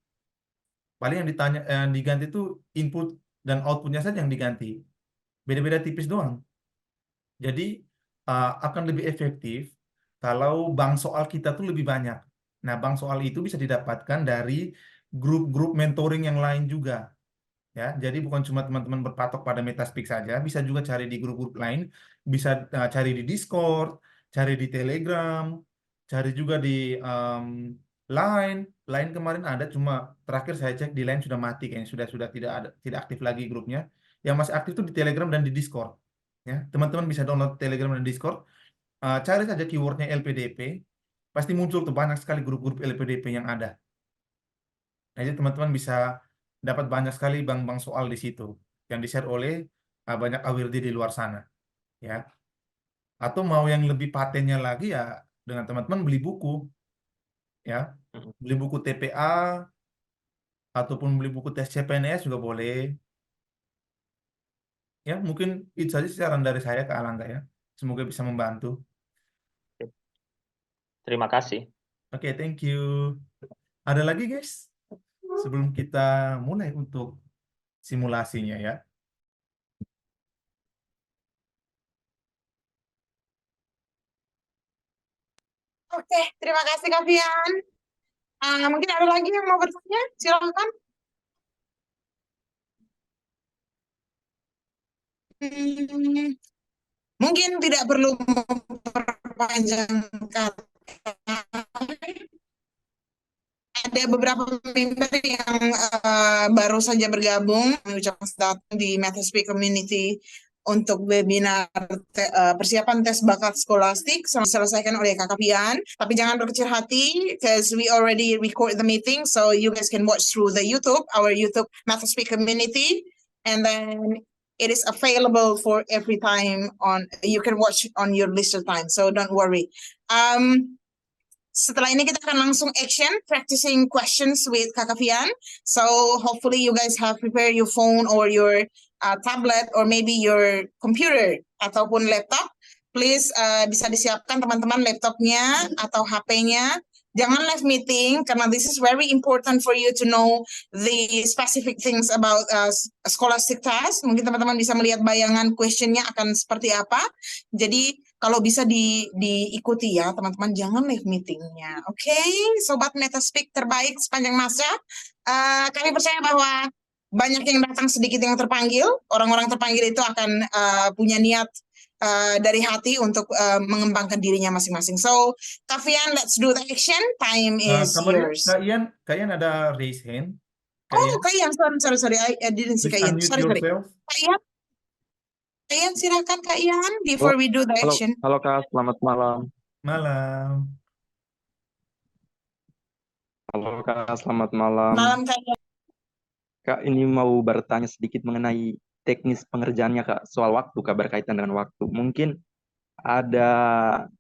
[SPEAKER 3] Paling yang ditanya yang diganti tuh input dan outputnya saja yang diganti. Beda-beda tipis doang. Jadi akan lebih efektif kalau bank soal kita tuh lebih banyak. Nah, bank soal itu bisa didapatkan dari grup-grup mentoring yang lain juga. Ya, jadi bukan cuma teman-teman berpatok pada Metaspeak saja, bisa juga cari di grup-grup lain, bisa cari di Discord, cari di Telegram, cari juga di Line. Line kemarin ada, cuma terakhir saya cek di Line sudah mati kayaknya, sudah tidak ada, tidak aktif lagi grupnya. Yang masih aktif itu di Telegram dan di Discord. Ya, teman-teman bisa download Telegram dan Discord, cari saja keywordnya LPDP, pasti muncul tuh banyak sekali grup-grup LPDP yang ada. Nah, jadi teman-teman bisa dapat banyak sekali bank-bank soal di situ yang di-share oleh banyak awirdi di luar sana, ya. Atau mau yang lebih patennya lagi ya dengan teman-teman beli buku, ya.
[SPEAKER 2] Mm-mm.
[SPEAKER 3] Beli buku TPA ataupun beli buku tes CPNS juga boleh. Ya, mungkin itu saja saran dari saya ke Alangga ya. Semoga bisa membantu.
[SPEAKER 2] Terima kasih.
[SPEAKER 3] Oke, thank you. Ada lagi guys? Sebelum kita mulai untuk simulasinya ya.
[SPEAKER 1] Oke, terima kasih Kak Fian. Mungkin ada lagi yang mau bertanya? Silakan. Hmm, mungkin tidak perlu memperpanjang kata. Ada beberapa member yang baru saja bergabung, mengucapkan selamat datang di Metaspeak Community untuk webinar persiapan tes bakat skolastik diselesaikan oleh Kakak Pian. Tapi jangan berkecil hati, because we already record the meeting, so you guys can watch through the YouTube, our YouTube Metaspeak Community, and then it is available for every time on. You can watch on your leisure time, so don't worry. Setelah ini kita akan langsung action practicing questions with Kakak Fian. So hopefully you guys have prepared your phone or your tablet or maybe your computer ataupun laptop. Please bisa disiapkan teman-teman laptopnya atau HP-nya. Jangan live meeting karena this is very important for you to know the specific things about scholastic task. Mungkin teman-teman bisa melihat bayangan questionnya akan seperti apa. Jadi kalau bisa diikuti ya teman-teman, jangan live meetingnya. Oke, Sobat Metaspeak terbaik sepanjang masa. Kami percaya bahwa banyak yang datang, sedikit yang terpanggil. Orang-orang terpanggil itu akan punya niat dari hati untuk mengembangkan dirinya masing-masing. So, Kavian, let's do the action. Time is yours.
[SPEAKER 3] Kak Ian ada raise hand.
[SPEAKER 1] Oh, Kak Ian, sorry. I didn't see
[SPEAKER 3] Please
[SPEAKER 1] Kak Ian.
[SPEAKER 3] unmute
[SPEAKER 1] Sorry.
[SPEAKER 3] yourself.
[SPEAKER 1] Kak Ian, silakan Kak Ian before we do the action.
[SPEAKER 4] Halo Kak, selamat malam.
[SPEAKER 3] Malam.
[SPEAKER 4] Halo Kak, selamat malam.
[SPEAKER 1] Malam Kak Ian.
[SPEAKER 4] Kak, ini mau bertanya sedikit mengenai teknis pengerjaannya Kak, soal waktu Kak, berkaitan dengan waktu. Mungkin ada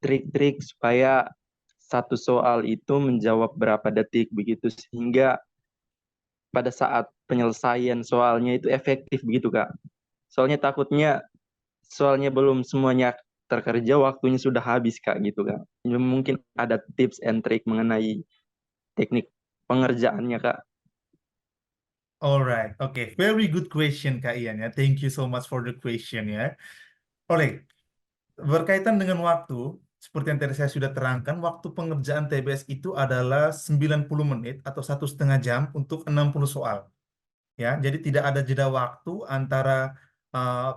[SPEAKER 4] trik-trik supaya satu soal itu menjawab berapa detik begitu sehingga pada saat penyelesaian soalnya itu efektif begitu Kak. Soalnya takutnya soalnya belum semuanya terkerja, waktunya sudah habis Kak gitu Kak. Mungkin ada tips and trick mengenai teknik pengerjaannya Kak.
[SPEAKER 3] Alright, okay. Very good question Kak Ian ya. Thank you so much for the question ya. Oleh, berkaitan dengan waktu, seperti yang tadi saya sudah terangkan, waktu pengerjaan TBS itu adalah 90 menit atau 1,5 jam untuk 60 soal. Ya, jadi tidak ada jeda waktu antara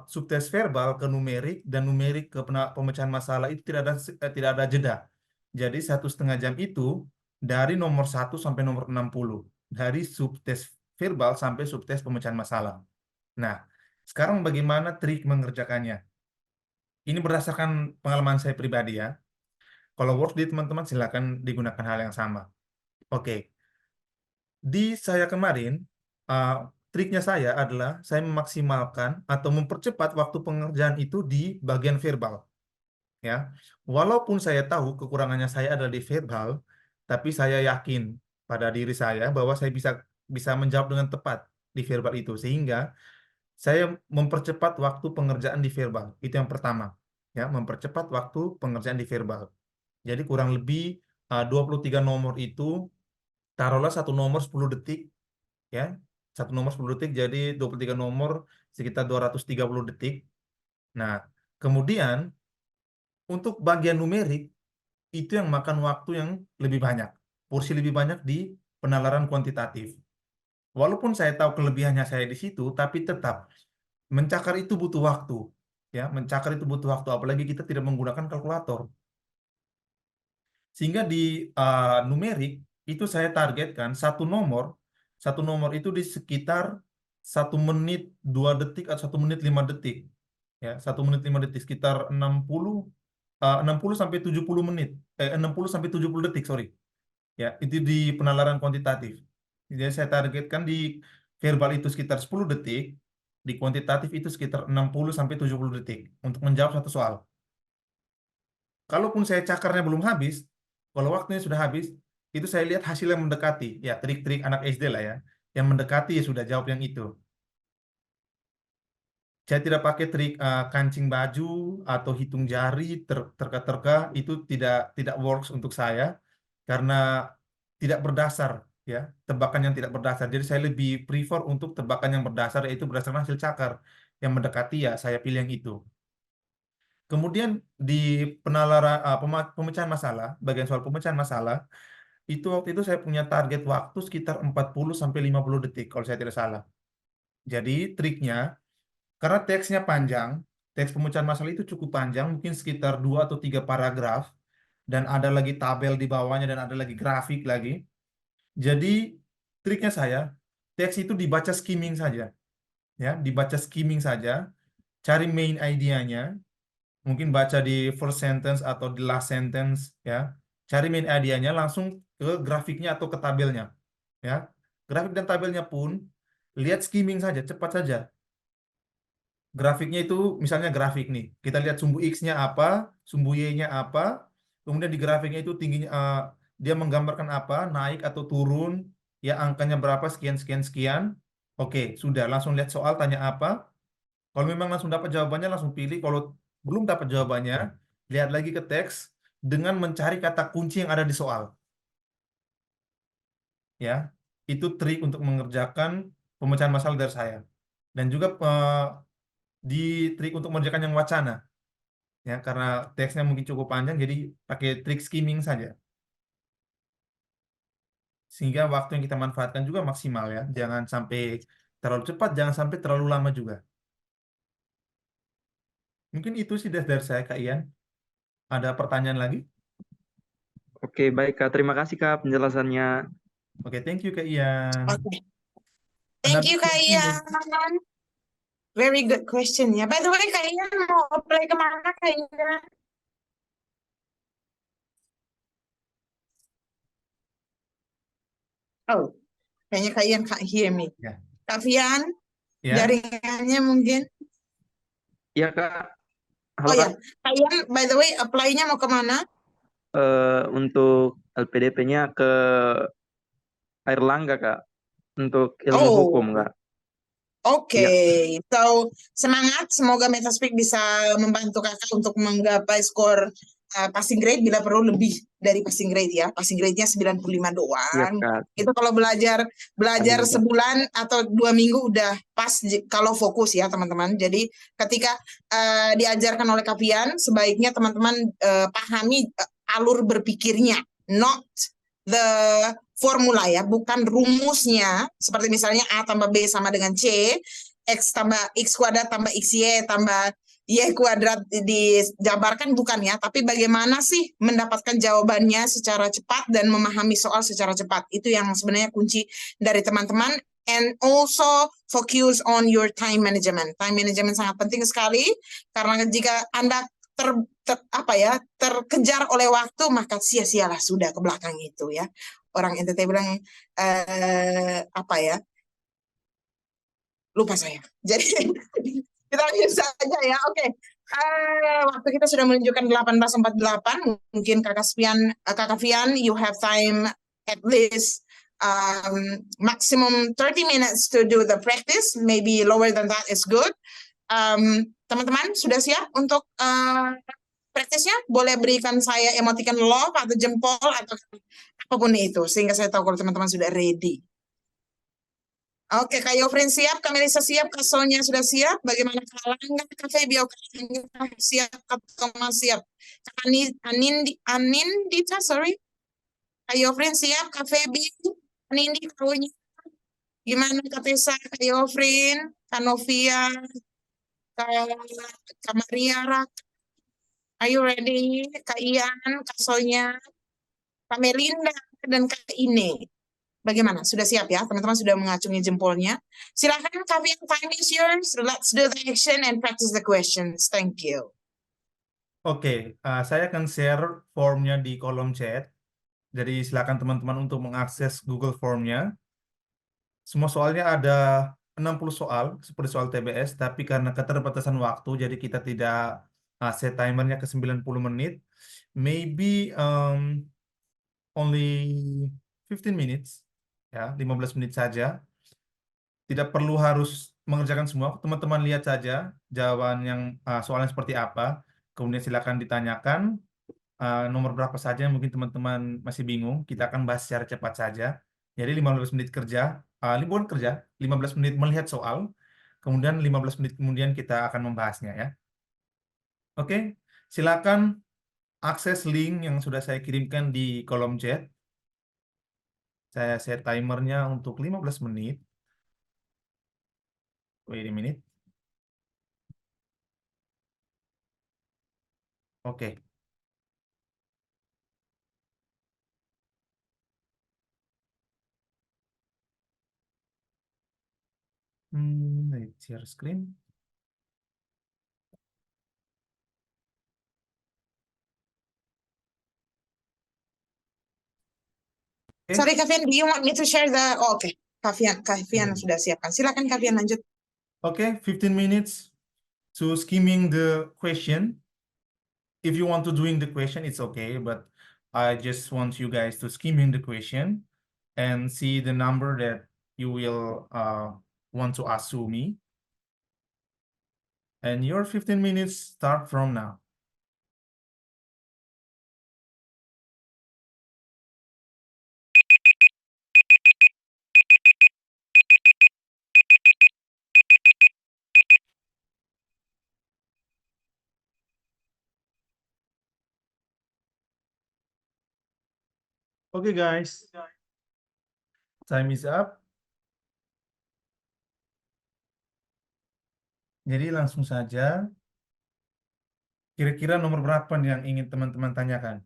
[SPEAKER 3] subtes verbal ke numerik dan numerik ke pemecahan masalah itu tidak ada jeda. Jadi 1,5 jam itu dari nomor 1 sampai nomor 60, dari subtes verbal sampai subtes pemecahan masalah. Nah, sekarang bagaimana trik mengerjakannya? Ini berdasarkan pengalaman saya pribadi ya. Kalau workday teman-teman silakan digunakan hal yang sama. Oke. Di saya kemarin, triknya saya adalah saya memaksimalkan atau mempercepat waktu pengerjaan itu di bagian verbal. Ya, walaupun saya tahu kekurangannya saya adalah di verbal, tapi saya yakin pada diri saya bahwa saya bisa menjawab dengan tepat di verbal itu, sehingga saya mempercepat waktu pengerjaan di verbal. Itu yang pertama, ya, mempercepat waktu pengerjaan di verbal. Jadi kurang lebih 23 nomor itu, taruhlah satu nomor 10 detik, ya. Satu nomor 10 detik, jadi 23 nomor sekitar 230 detik. Nah, kemudian untuk bagian numerik, itu yang makan waktu yang lebih banyak, porsi lebih banyak di penalaran kuantitatif. Walaupun saya tahu kelebihannya saya di situ, tapi tetap mencakar itu butuh waktu, ya, mencakar itu butuh waktu, apalagi kita tidak menggunakan kalkulator. Sehingga di numerik itu saya targetkan satu nomor itu di sekitar 1 menit 2 detik atau 1 menit 5 detik, ya, 1 menit 5 detik, sekitar 60 sampai 70 menit, 60 sampai 70 detik, sorry. Ya, itu di penalaran kuantitatif. Jadi saya targetkan di verbal itu sekitar 10 detik, di kuantitatif itu sekitar 60 sampai 70 detik untuk menjawab satu soal. Kalaupun saya cakarnya belum habis, kalau waktunya sudah habis, itu saya lihat hasil yang mendekati, ya, trik-trik anak SD lah ya, yang mendekati ya sudah jawab yang itu. Saya tidak pakai trik kancing baju atau hitung jari, terka-terka, itu tidak works untuk saya karena tidak berdasar, ya, tebakan yang tidak berdasar. Jadi saya lebih prefer untuk tebakan yang berdasar, yaitu berdasarkan hasil cakar yang mendekati, ya saya pilih yang itu. Kemudian di pemecahan masalah, bagian soal pemecahan masalah, itu waktu itu saya punya target waktu sekitar 40 sampai 50 detik kalau saya tidak salah. Jadi triknya, karena teksnya panjang, teks pemecahan masalah itu cukup panjang, mungkin sekitar 2 atau 3 paragraf, dan ada lagi tabel di bawahnya, dan ada lagi grafik lagi. Jadi triknya saya, teks itu dibaca skimming saja, ya, dibaca skimming saja, cari main idea-nya, mungkin baca di first sentence atau di last sentence, ya, cari main idea-nya, langsung ke grafiknya atau ke tabelnya, ya. Grafik dan tabelnya pun lihat skimming saja, cepat saja. Grafiknya itu misalnya grafik nih, kita lihat sumbu X-nya apa, sumbu Y-nya apa, kemudian di grafiknya itu tingginya dia menggambarkan apa, naik atau turun, ya, angkanya berapa, sekian sekian sekian. Oke, sudah, langsung lihat soal, tanya apa. Kalau memang langsung dapat jawabannya, langsung pilih. Kalau belum dapat jawabannya, lihat lagi ke teks dengan mencari kata kunci yang ada di soal, ya. Itu trik untuk mengerjakan pemecahan masalah dari saya. Dan juga di trik untuk mengerjakan yang wacana, ya, karena teksnya mungkin cukup panjang, jadi pakai trik skimming saja, sehingga waktu yang kita manfaatkan juga maksimal, ya, jangan sampai terlalu cepat, jangan sampai terlalu lama juga. Mungkin itu sih dari saya, Kak Ian. Ada pertanyaan lagi?
[SPEAKER 4] Oke, baik Kak. Terima kasih Kak penjelasannya.
[SPEAKER 3] Oke, thank you, Kak Ian.
[SPEAKER 1] Oke, thank you Kak Ian. Very good question ya. By the way, Kak Ian mau apply kemana Kak Ian? Oh, kayaknya Kak Ian can't hear me.
[SPEAKER 3] Ya.
[SPEAKER 1] Kak Fian,
[SPEAKER 3] Ya,
[SPEAKER 1] jaringannya mungkin.
[SPEAKER 4] Iya Kak. Halo
[SPEAKER 1] Oh ya,
[SPEAKER 4] Kak.
[SPEAKER 1] Kak Ian, by the way, apply-nya mau kemana?
[SPEAKER 4] Untuk LPDP-nya ke Airlangga Kak. Untuk ilmu
[SPEAKER 1] Oh,
[SPEAKER 4] hukum Kak.
[SPEAKER 1] Oke,
[SPEAKER 4] Iya.
[SPEAKER 1] so semangat. Semoga Metaspeak bisa membantu kakak untuk menggapai skor passing grade bila perlu lebih dari passing grade ya. Passing grade-nya 95
[SPEAKER 4] Iya
[SPEAKER 1] doang.
[SPEAKER 4] Kak.
[SPEAKER 1] Itu kalau belajar
[SPEAKER 4] Amin, Kak.
[SPEAKER 1] sebulan atau 2 minggu udah pas kalau fokus ya teman-teman. Jadi ketika diajarkan oleh Kavian, sebaiknya teman-teman pahami alur berpikirnya, not the formula ya, bukan rumusnya, seperti misalnya A tambah B sama dengan C, X tambah X kuadrat tambah XY tambah Y kuadrat dijabarkan, bukan ya, tapi bagaimana sih mendapatkan jawabannya secara cepat dan memahami soal secara cepat. Itu yang sebenarnya kunci dari teman-teman. And also focus on your time management. Time management sangat penting sekali, karena jika Anda terkejar oleh waktu, maka sia-sialah sudah ke belakang itu ya. Orang NTT bilang lupa saya. Jadi kita bisa aja ya. Oke. Waktu kita sudah menunjukkan 18.48. Mungkin Kakak Fian, you have time at least maximum 30 minutes to do the practice. Maybe lower than that is good. Teman-teman sudah siap untuk praktisnya? Boleh berikan saya emoticon love atau jempol atau apapun itu, sehingga saya tahu kalau teman-teman sudah ready. Oke, Kak Yofrin siap, Kak Melissa siap, Kak Sonia sudah siap. Bagaimana Kak Langga, Kak Febio, Kak Angga siap, Kak Thomas siap. Kak Anindita, sorry. Kak Yofrin siap, Kak Febi, Anindi, Kak Unya. Gimana Kak Tessa, Kak Yofrin, Kak Novia, Kak Maria, are you ready? Kak Ian, Kak Sonia, Kak Melinda, dan Kak Ine. Bagaimana? Sudah siap ya? Teman-teman sudah mengacungi jempolnya. Silakan, Kak Ian, time is yours. Let's do the action and practice the questions. Thank you.
[SPEAKER 3] Oke, saya akan share formnya di kolom chat. Jadi silakan teman-teman untuk mengakses Google Formnya. Semua soalnya ada 60 soal, seperti soal TBS, tapi karena keterbatasan waktu, jadi kita tidak set timernya ke 90 menit. Maybe only 15 minutes, ya, 15 menit saja. Tidak perlu harus mengerjakan semua, teman-teman lihat saja jawaban yang soalnya seperti apa. Kemudian silakan ditanyakan nomor berapa saja yang mungkin teman-teman masih bingung. Kita akan bahas secara cepat saja. Jadi 15 menit kerja, bukan kerja, 15 menit melihat soal, kemudian 15 menit kemudian kita akan membahasnya ya. Oke, silakan akses link yang sudah saya kirimkan di kolom chat. Saya set timernya untuk 15 menit. Wait a minute. Oke. Let's share screen. Oke.
[SPEAKER 1] Sorry, Kak Fian, do you want me to share the... Oh, oke, Kak Fian sudah siapkan. Silakan Kak Fian lanjut.
[SPEAKER 3] Okay, 15 minutes to skimming the question. If you want to doing the question, it's okay, but I just want you guys to skimming the question and see the number that you will want to ask to me. And your 15 minutes start from now. Okay, guys, time is up. Jadi langsung saja, kira-kira nomor berapa nih yang ingin teman-teman tanyakan?